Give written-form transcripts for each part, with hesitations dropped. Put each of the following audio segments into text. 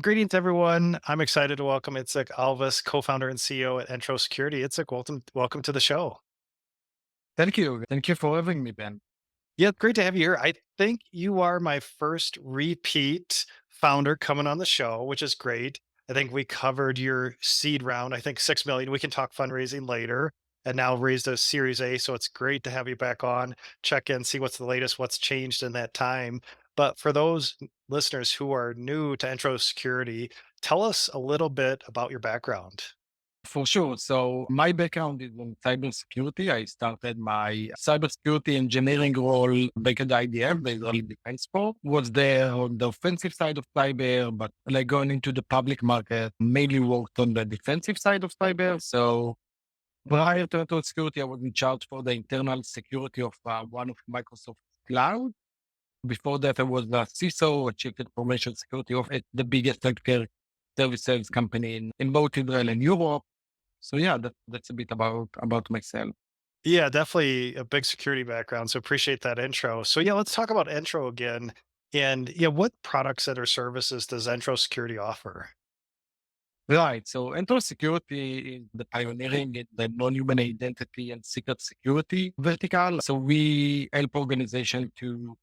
Greetings, everyone. I'm excited to welcome Itzik Alvas, co-founder and CEO at Entro Security. Itzik, welcome to the show. Thank you. Thank you for having me, Ben. Yeah, great to have you here. I think you are my first repeat founder coming on the show, which is great. I think we covered your seed round. I think 6 million. We can talk fundraising later. And now raised a Series A, so it's great to have you back on. Check in, see what's the latest, what's changed in that time. But for those listeners who are new to Entro Security, tell us a little bit about your background. For sure. So my background is in cybersecurity. I started my cybersecurity engineering role back at IDM, the Israeli Defense Force. Was there on the offensive side of cyber, but like going into the public market, mainly worked on the defensive side of cyber. So prior to Entro Security, I was in charge for the internal security of one of Microsoft cloud. Before that, I was the CISO, a Chief Information Security of the biggest healthcare services company in both Israel and Europe. So yeah, that's a bit about myself. Yeah, definitely a big security background. So appreciate that intro. So yeah, let's talk about Entro again. And yeah, what products and or services does Entro Security offer? Right. So Entro Security is the pioneering in the non-human identity and secret security vertical. So we help organizations to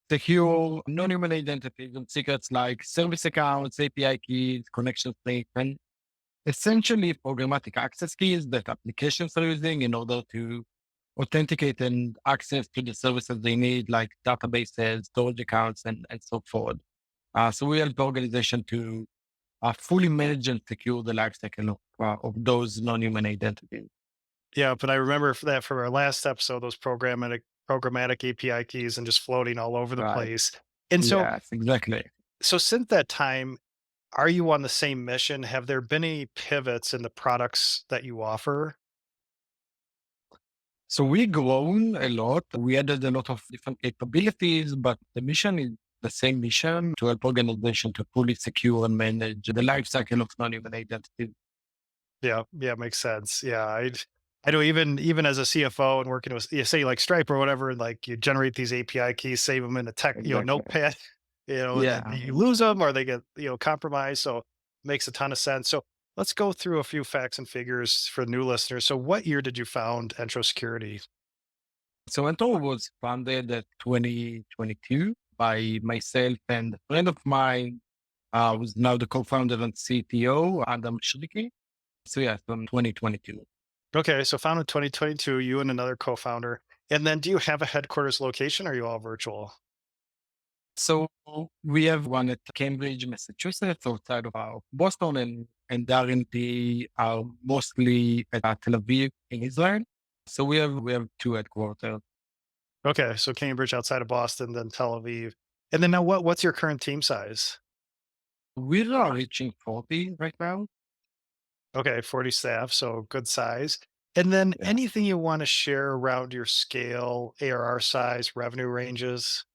secure non-human identities and secrets like service accounts, API keys, connection string, and essentially programmatic access keys that applications are using in order to authenticate and access to the services they need, like databases, storage accounts, and so forth. So we help the organization to fully manage and secure the lifecycle of those non-human identities. Yeah, but I remember that from our last episode, those programmatic API keys and just floating all over the Right. place. And Yes, exactly. so since that time, are you on the same mission? Have there been any pivots in the products that you offer? So we grown a lot. We added a lot of different capabilities, but the mission is the same mission to help organization to fully secure and manage the lifecycle of non-human identities. Yeah, yeah, makes sense. Yeah, I know even as a CFO and working with you say like Stripe or whatever, and like you generate these API keys, save them in a Exactly. notepad, and then Yeah. you lose them or they get compromised. So makes a ton of sense. So let's go through a few facts and figures for new listeners. So what year did you found Entro Security? So Entro was founded at 2022 by myself and a friend of mine, who's now the co-founder and CTO, Adam Schliki. So yeah, from 2022. Okay, so founded 2022, you and another co-founder. And then do you have a headquarters location or are you all virtual? So we have one at Cambridge, Massachusetts, outside of Boston, and the R&D are mostly at Tel Aviv in Israel. So we have two headquarters. Okay, so Cambridge outside of Boston, then Tel Aviv. And then now what's your current team size? We are reaching 40 right now. Okay, 40 staff, so good size. And then Yeah. anything you want to share around your scale, ARR size, revenue ranges?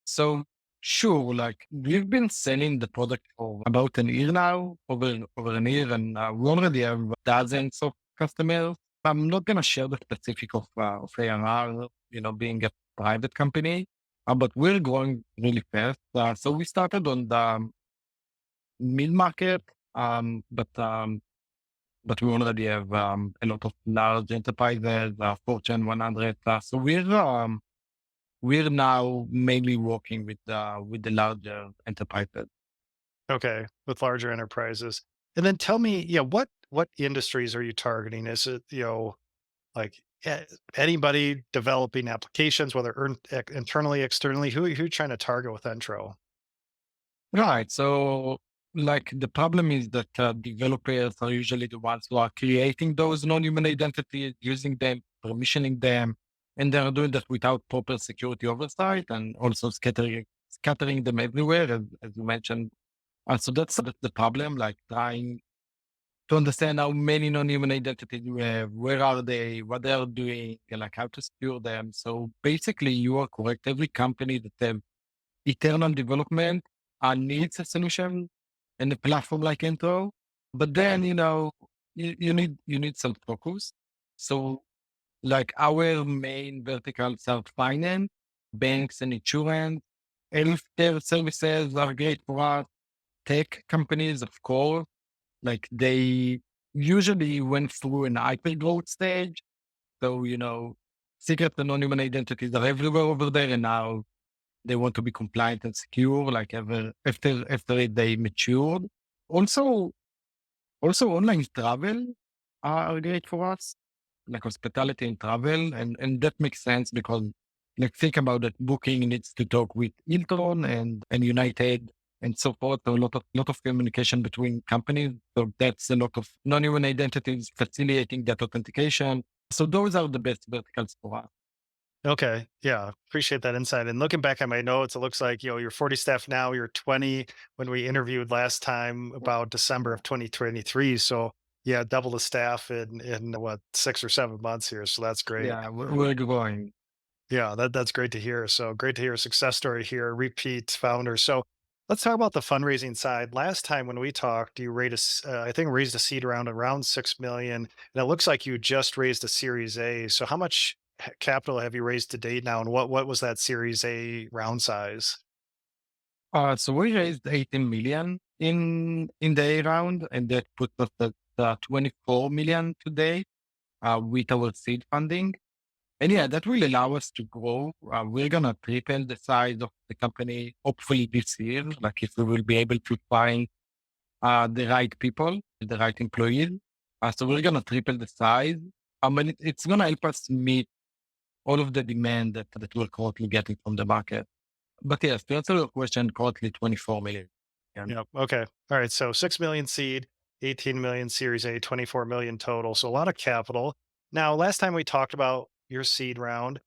So sure, like we've been selling the product for about an year now, over an year, and we already have dozens of customers. I'm not gonna share the specific of ARR, being a private company, but we're growing really fast. So we started on the mid market, but we already have a lot of large enterprises, Fortune 100. So we're now mainly working with the larger enterprises. Okay, with larger enterprises. And then tell me, yeah, what industries are you targeting? Is it, like anybody developing applications, whether internally, externally, who you trying to target with Entro? Right. So, like, the problem is that developers are usually the ones who are creating those non-human identities, using them, permissioning them, and they're doing that without proper security oversight and also scattering them everywhere, as you mentioned. And so that's the problem. Like trying to understand how many non-human identities we have, where are they, what they are doing, and like how to secure them. So basically, you are correct. Every company that have eternal development needs a solution and a platform like Intro. But then, you need some focus. So like our main verticals are finance, banks and insurance, healthcare services are great for us, tech companies, of course, like they usually went through an hyper growth stage. So, secret and non-human identities are everywhere over there. And now they want to be compliant and secure, like after they matured. Also, also online travel are great for us, like hospitality and travel. And that makes sense because like think about it, booking needs to talk with Hilton and United and so forth. So a lot of communication between companies. So that's a lot of non-human identities facilitating that authentication. So those are the best verticals for us. Okay. Yeah. Appreciate that insight. And looking back at my notes, it looks like, you're 40 staff now, you're 20 when we interviewed last time about December of 2023. So yeah, double the staff in what, 6 or 7 months here. So that's great. Yeah, we're growing. Yeah, that's great to hear. So great to hear a success story here, repeat founder. So let's talk about the fundraising side. Last time when we talked, you I think raised a seed around 6 million, and it looks like you just raised a Series A. So how much capital have you raised to date now, and what was that Series A round size? So we raised 18 million in the A round, and that put us at 24 million today with our seed funding. And yeah, that will allow us to grow. We're gonna triple the size of the company hopefully this year. Like if we will be able to find the right people, the right employees. So we're gonna triple the size. And it's gonna help us meet all of the demand that we're currently getting from the market. But yes, to answer your question, currently 24 million. Yeah. Yep. Okay. All right. So 6 million seed, 18 million Series A, 24 million total. So a lot of capital. Now, last time we talked about your seed round.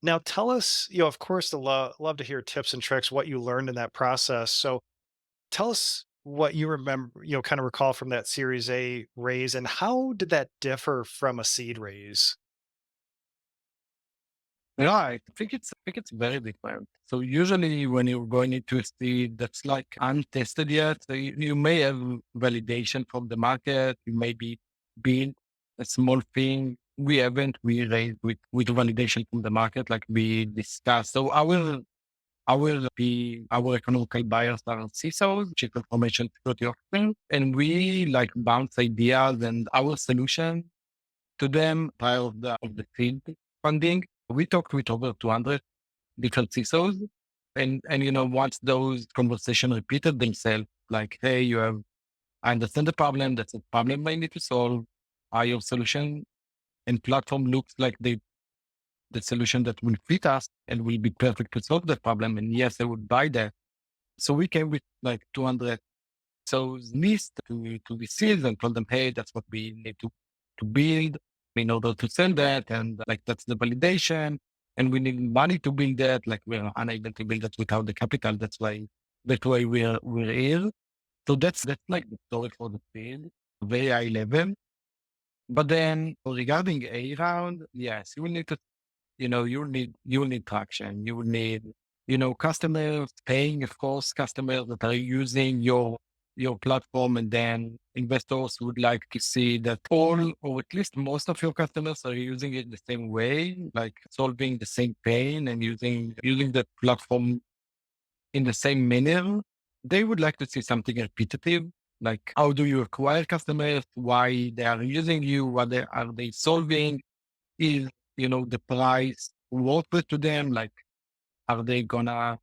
Now, tell us, of course, love to hear tips and tricks, what you learned in that process. So tell us what you remember, kind of recall from that Series A raise, and how did that differ from a seed raise? Right. I think it's very different. So usually when you're going into a seed that's like untested yet, so you may have validation from the market, you may be build a small thing. We haven't, we raised with validation from the market, like we discussed. So our economical buyers are CISOs, Chief Information Security Officers, and we like bounce ideas and our solution to them prior of the seed funding. We talked with over 200 different CISOs, and once those conversations repeated themselves, like, hey, I understand the problem. That's a problem I need to solve. Your solution and platform looks like the solution that will fit us and will be perfect to solve the problem. And yes, I would buy that. So we came with like 200 so list to the sales and told them, hey, that's what we need to build in order to sell that. And like, that's the validation. And we need money to build that. Like we're unable to build that without the capital. That's why we're here. So that's like the story for the field, very high level. But then regarding A round, yes, you will need to you will need traction. You will need, customers paying, of course, customers that are using your platform, and then investors would like to see that all or at least most of your customers are using it the same way, like solving the same pain and using the platform in the same manner. They would like to see something repetitive, like how do you acquire customers, why they are using you, are they solving, is the price worth it to them? Like, are they gonna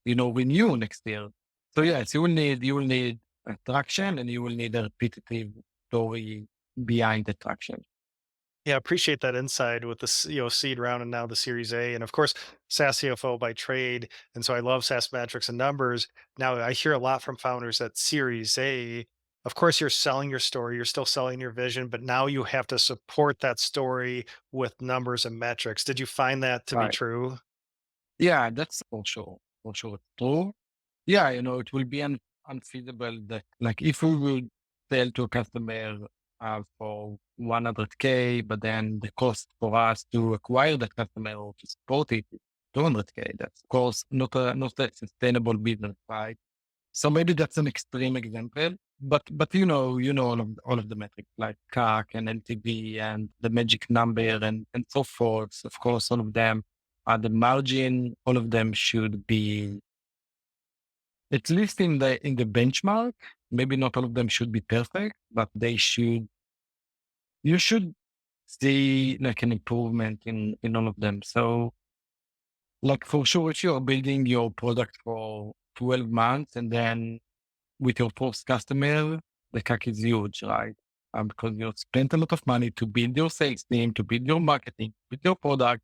renew next year? So yes, you will need attraction, and you will need a repetitive story behind the traction. Yeah, appreciate that insight with the seed round and now the Series A, and of course SaaS CFO by trade, and so I love SaaS metrics and numbers. Now I hear a lot from founders that Series A, of course you're selling your story, you're still selling your vision, but now you have to support that story with numbers and metrics. Did you find that to be Right. true? Yeah, that's for sure. For sure true. Yeah, it will be unfeasible that like if we would sell to a customer for 100K, but then the cost for us to acquire that customer or to support it is 200K. That's of course not a sustainable business, right? So maybe that's an extreme example, but all of the metrics like CAC and LTV and the magic number and so forth. Of course, all of them, the margin, all of them should be at least in the benchmark, maybe not all of them should be perfect, but you should see like an improvement in all of them. So like for sure, if you're building your product for 12 months and then with your first customer, the CAC is huge, right? Because you spent a lot of money to build your sales team, to build your marketing, build your product,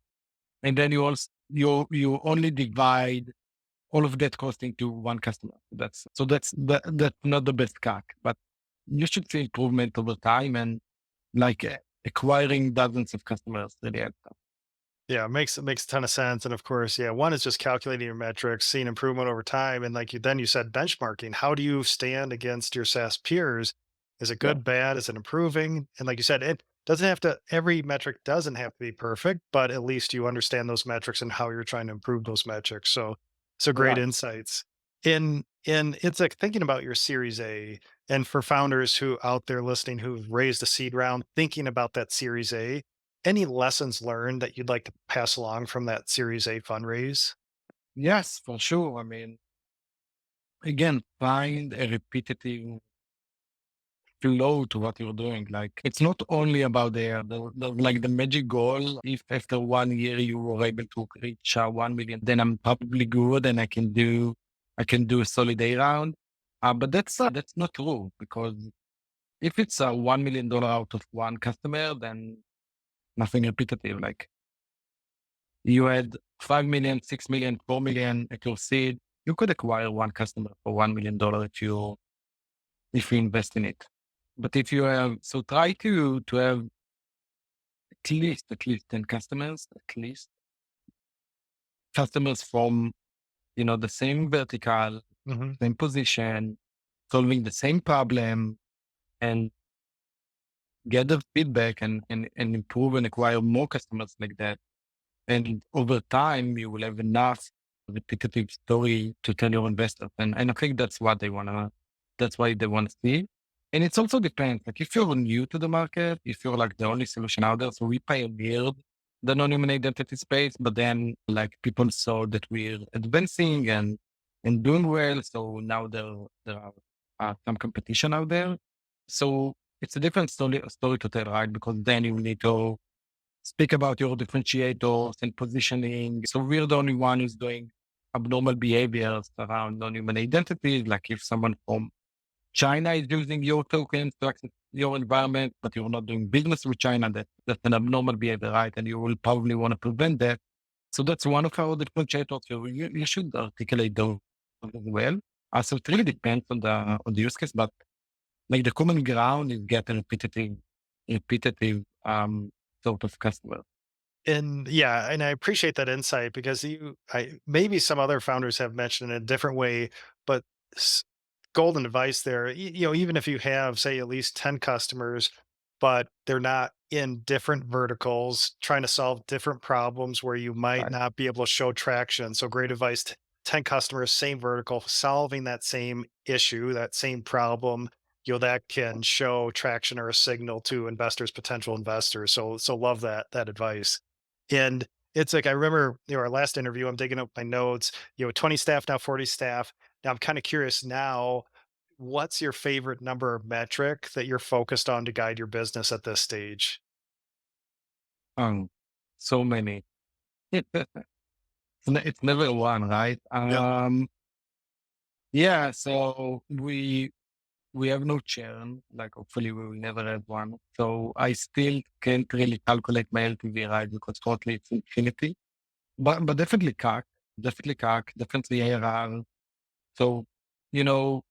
and then you only divide all of that cost into one customer. That's not the best CAC, but you should see improvement over time and like acquiring dozens of customers really adds up. Yeah, it makes a ton of sense. And of course, yeah, one is just calculating your metrics, seeing improvement over time. And like you said benchmarking. How do you stand against your SaaS peers? Is it Yeah, good, bad? Is it improving? And like you said, it doesn't have to, every metric doesn't have to be perfect, but at least you understand those metrics and how you're trying to improve those metrics. So great right. insights. In it's like thinking about your series A, and for founders who out there listening who've raised a seed round, thinking about that series A, any lessons learned that you'd like to pass along from that Series A fundraise? Yes, for sure. I mean, again, find a repetitive flow to what you're doing. Like it's not only about the magic goal. If after 1 year you were able to reach 1 million, then I'm probably good and I can do a solid A round. But that's not true because if it's a $1 million out of one customer, then nothing repetitive. Like you had 5 million, 6 million, 4 million at your seed, you could acquire one customer for $1 million if you invest in it. But if you have, so try to have at least 10 customers, at least customers from, the same vertical, Mhm. same position, solving the same problem and gather feedback and improve and acquire more customers like that. And over time, you will have enough repetitive story to tell your investors. And I think that's why they want to see. And it's also depends. Like if you're new to the market, if you're like the only solution out there, so we pioneered the non-human identity space, but then like people saw that we're advancing and doing well. So now there are some competition out there. So it's a different story to tell, right? Because then you need to speak about your differentiators and positioning. So we're the only one who's doing abnormal behaviors around non-human identities. Like if someone from China is using your tokens to access your environment, but you're not doing business with China, that's an abnormal behavior, right? And you will probably want to prevent that. So that's one of our differentiators. So you should articulate those as well. So it really depends on the use case, but like the common ground is get a repetitive sort of customer. And yeah, and I appreciate that insight because maybe some other founders have mentioned in a different way, but s- golden advice there. Even if you have, say, at least 10 customers, but they're not in different verticals, trying to solve different problems where you might Right. not be able to show traction. So, great advice. 10 customers, same vertical, solving that same issue, that same problem. That can show traction or a signal to investors, potential investors. So love that advice. And it's like I remember, our last interview, I'm digging up my notes, 20 staff, now 40 staff. Now I'm kind of curious now, what's your favorite number or metric that you're focused on to guide your business at this stage? Um, so many. It's never one, right? Yep. Yeah. So we have no churn. Like hopefully we will never have one. So I still can't really calculate my LTV, right? Because totally it's infinity. But definitely CAC, definitely ARR. So you know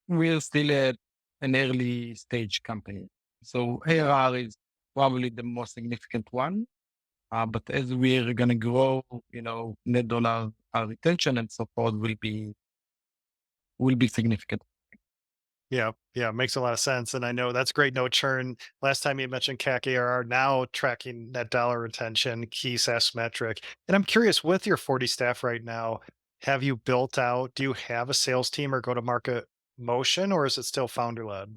we're still at an early stage company. So ARR is probably the most significant one. But as we're gonna grow, net dollar retention and so forth will be significant. Yeah. Yeah. Makes a lot of sense. And I know that's great. No churn. Last time you mentioned CAC ARR, now tracking net dollar retention, key SaaS metric. And I'm curious, with your 40 staff right now, have you built out, do you have a sales team or go to market motion, or is it still founder led?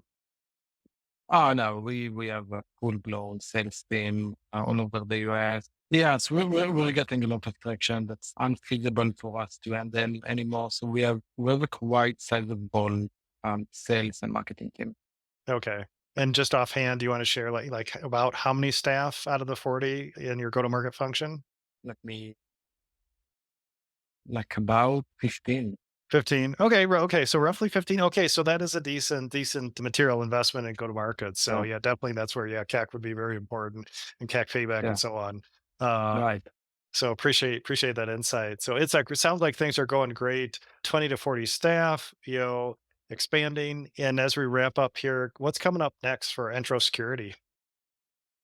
Oh no, we have a full blown sales team all over the US. Yes, we're getting a lot of traction that's unfeasible for us to handle anymore. So we have a quite sizable sales and marketing team. Okay. And just offhand, do you want to share like about how many staff out of the 40 in your go-to-market function? Let me like about 15. 15. Okay, okay. So roughly 15. Okay, so that is a decent material investment in go-to-market. So Yeah, yeah, definitely that's where yeah, CAC would be very important and CAC payback and yeah, so on. Uh right. so appreciate that insight. So it's like it sounds like things are going great. 20 to 40 staff, expanding. And as we wrap up here, what's coming up next for Entro Security?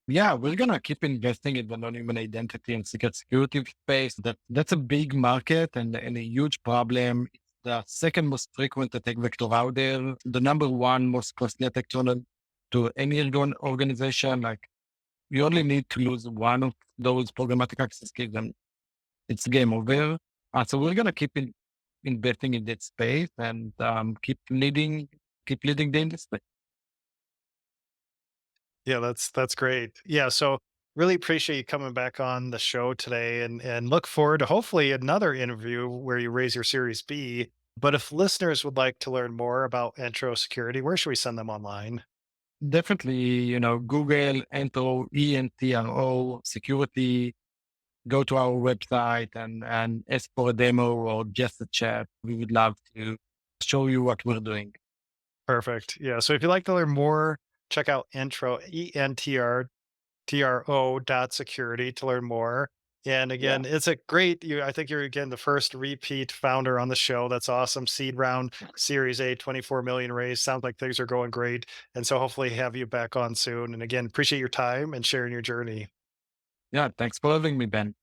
Yeah, we're gonna keep investing in the non-human identity and secret security space. That's a big market and a huge problem. It's the second most frequent attack vector out there. The number one most costly attack channel to any organization. Like you only need to lose one of those programmatic access keys, and it's game over. So we're gonna investing in that space and keep leading the industry. Yeah, that's great. Yeah, so really appreciate you coming back on the show today and look forward to hopefully another interview where you raise your Series B. But if listeners would like to learn more about Entro Security, where should we send them online? Definitely, Google, Entro, ENTRO, security, go to our website and ask for a demo or just a chat. We would love to show you what we're doing. Perfect. Yeah. So if you'd like to learn more, check out Entro, ENTRO.security to learn more. And Yeah. again, it's a great I think you're again the first repeat founder on the show. That's awesome. Seed round, Series A, 24 million raised. Sounds like things are going great. And so hopefully have you back on soon. And again, appreciate your time and sharing your journey. Yeah. Thanks for having me, Ben.